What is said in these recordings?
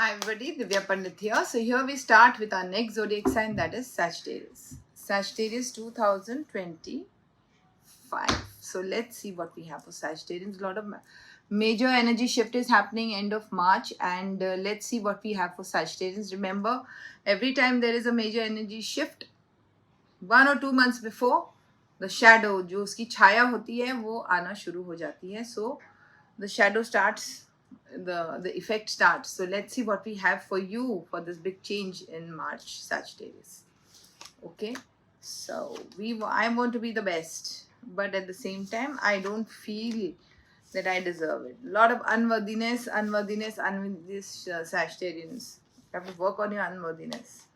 Hi everybody, Divya Pandit here. So here we start with our next zodiac sign, that is Sagittarius. Sagittarius 2025. So let's see what we have for Sagittarians. A lot of major energy shift is happening end of March, and let's see what we have for Sagittarians. Remember, every time there is a major energy shift, 1 or 2 months before, the shadow, जो उसकी छाया होती है, वो आना शुरू हो जाती है. So the shadow starts, the effect starts. So let's see what we have for you for this big change in March, Sagittarius. Okay, so I want to be the best, but at the same time I don't feel that I deserve it. A lot of unworthiness, Sagittarians. You have to work on your unworthiness.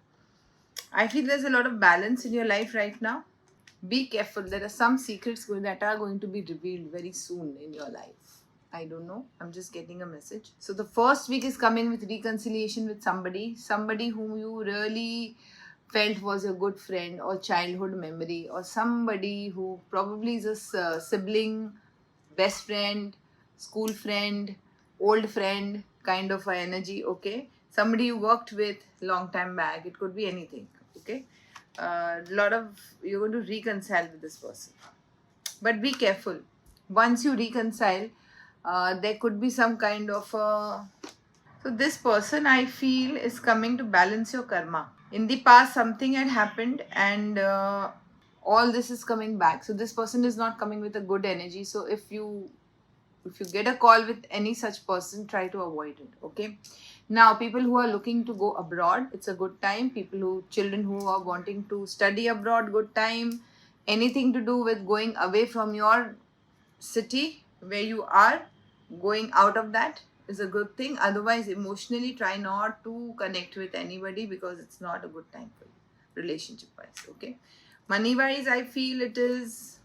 I feel there's a lot of balance in your life right now. Be careful. There are some secrets that are going to be revealed very soon in your life. I don't know. I'm just getting a message. So the first week is coming with reconciliation with somebody whom you really felt was a good friend or childhood memory, or somebody who probably is a sibling, best friend, school friend, old friend kind of a energy. Okay, somebody you worked with long time back. It could be anything. Okay, lot of you're going to reconcile with this person, but be careful. Once you reconcile, there could be some kind of so this person, I feel, is coming to balance your karma. In the past something had happened, and all this is coming back. So this person is not coming with a good energy. So if you get a call with any such person, try to avoid it. Okay, now people who are looking to go abroad, it's a good time. Children who are wanting to study abroad, good time. Anything to do with going away from your city where you are, going out of that is a good thing. Otherwise, emotionally, try not to connect with anybody, because it's not a good time for you relationship wise. Okay, money wise, I feel it is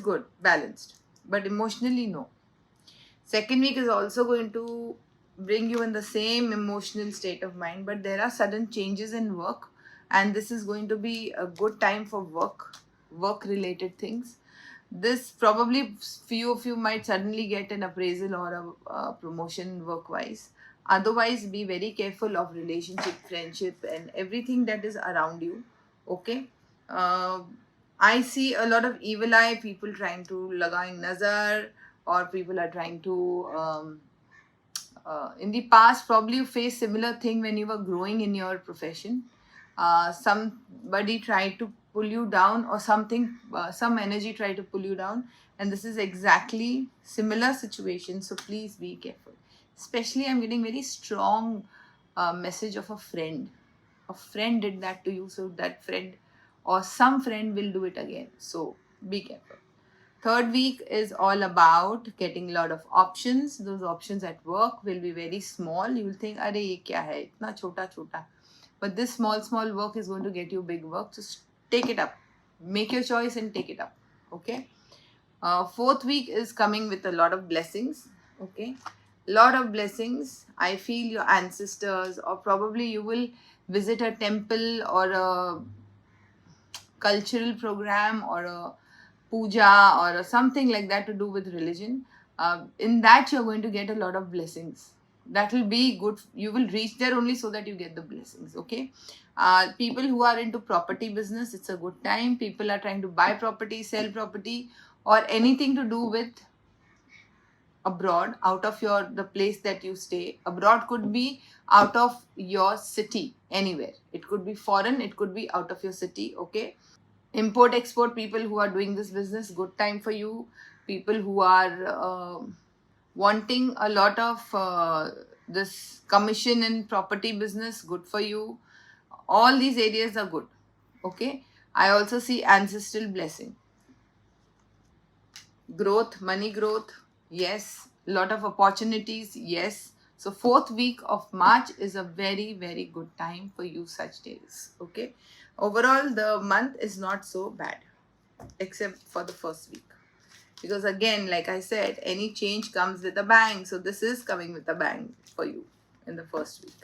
good, balanced, but emotionally, no. Second week is also going to bring you in the same emotional state of mind, but there are sudden changes in work, and this is going to be a good time for work related things. This probably few of you might suddenly get an appraisal or a promotion work wise. Otherwise, be very careful of relationship, friendship, and everything that is around you. Okay, uh, I see a lot of evil eye, people trying to lagaing nazar, or people are trying to in the past probably you faced similar thing when you were growing in your profession. Somebody tried to pull you down, or something, some energy tried to pull you down, and this is exactly similar situation. So please be careful. Especially I'm getting very strong message of a friend. A friend did that to you, so that friend or some friend will do it again. So be careful. Third week is all about getting a lot of options. Those options at work will be very small. You will think, "Arey, ye kya hai? Itna chota chota." But this small work is going to get you big work. Just take it up. Make your choice and take it up. Okay. Fourth week is coming with a lot of blessings. Okay. Lot of blessings. I feel your ancestors, or probably you will visit a temple or a cultural program or a puja or something like that to do with religion. In that you're going to get a lot of blessings. That will be good. You will reach there only so that you get the blessings. Okay, people who are into property business, it's a good time. People are trying to buy property, sell property, or anything to do with abroad, out of the place that you stay. Abroad could be out of your city, anywhere. It could be foreign, it could be out of your city. Okay, import export, people who are doing this business, good time for you. People who are wanting a lot of this commission in property business, good for you. All these areas are good. Okay, I also see ancestral blessing, growth, money growth, yes. Lot of opportunities, yes. So fourth week of March is a very good time for you, Sagittarius. Okay, overall the month is not so bad, except for the first week, because again, like I said, any change comes with a bang. So this is coming with a bang for you in the first week.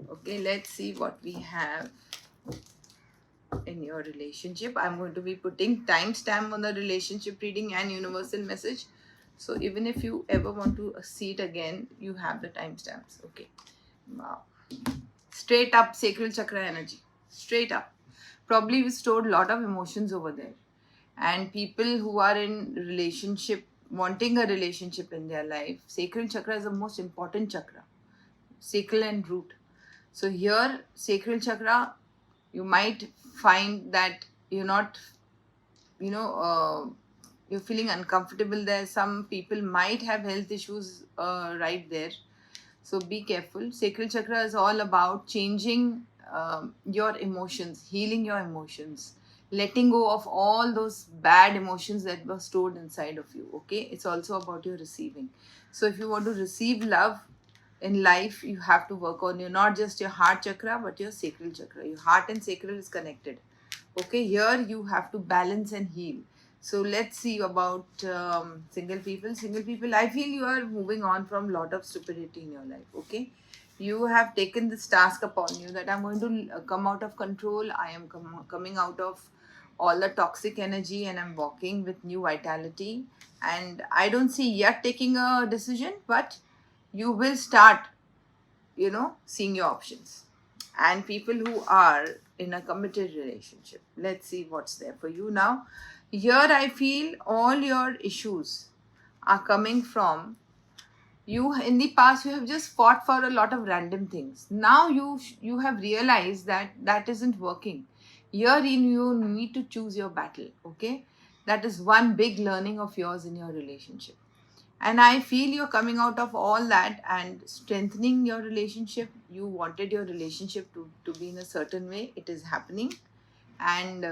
Okay, let's see what we have in your relationship. I'm going to be putting timestamp on the relationship reading and universal message. So even if you ever want to see it again, you have the timestamps. Okay. Wow. Straight up sacral chakra energy. Straight up. Probably we stored a lot of emotions over there. And people who are in relationship, wanting a relationship in their life, sacral chakra is the most important chakra. Sacral and root. So here, sacral chakra, you might find that you're not, you know, you're feeling uncomfortable there. Some people might have health issues right there. So be careful. Sacral chakra is all about changing your emotions, healing your emotions, letting go of all those bad emotions that were stored inside of you. Okay, it's also about your receiving. So if you want to receive love in life, you have to work on your, not just your heart chakra but your sacral chakra. Your heart and sacral is connected. Okay, here you have to balance and heal. So let's see about single people. Single people, I feel you are moving on from lot of stupidity in your life. Okay, you have taken this task upon you that I'm going to come out of control. I am coming out of all the toxic energy and I'm walking with new vitality. And I don't see yet taking a decision, but you will start, seeing your options. And people who are in a committed relationship, let's see what's there for you now. Here I feel all your issues are coming from you. In the past you have just fought for a lot of random things. Now you have realized that that isn't working. Herein you need to choose your battle. Okay, that is one big learning of yours in your relationship. And I feel you're coming out of all that and strengthening your relationship. You wanted your relationship to be in a certain way. It is happening. And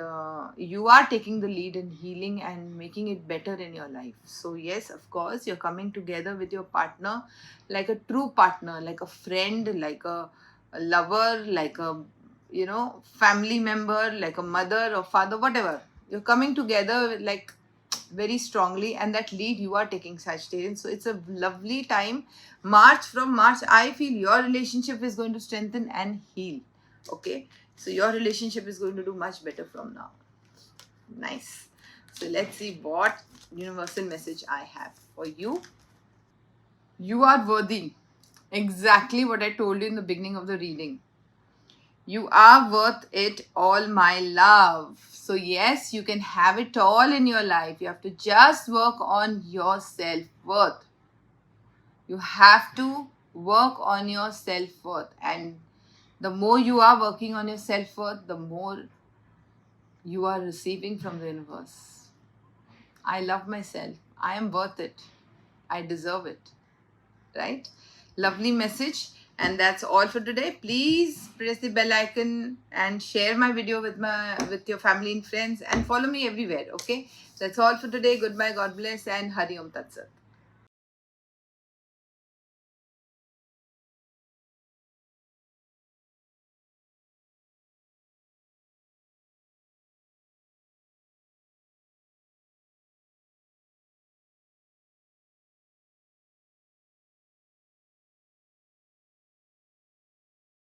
you are taking the lead in healing and making it better in your life. So yes, of course, you're coming together with your partner like a true partner, like a friend, like a lover, like a family member, like a mother or father, whatever. You're coming together like very strongly, and that lead you are taking, Sagittarian. So it's a lovely time. From March, I feel your relationship is going to strengthen and heal. Okay, so your relationship is going to do much better from now. Nice. So let's see what universal message I have for you. You are worthy. Exactly what I told you in the beginning of the reading. You are worth it all, my love. So, yes, you can have it all in your life. You have to just work on your self worth. You have to work on your self worth. And the more you are working on your self worth, the more you are receiving from the universe. I love myself. I am worth it. I deserve it. Right? Lovely message. And that's all for today. Please press the bell icon and share my video with your family and friends, and follow me everywhere. Okay, that's all for today. Goodbye, God bless, and Hari Om Tat Sat.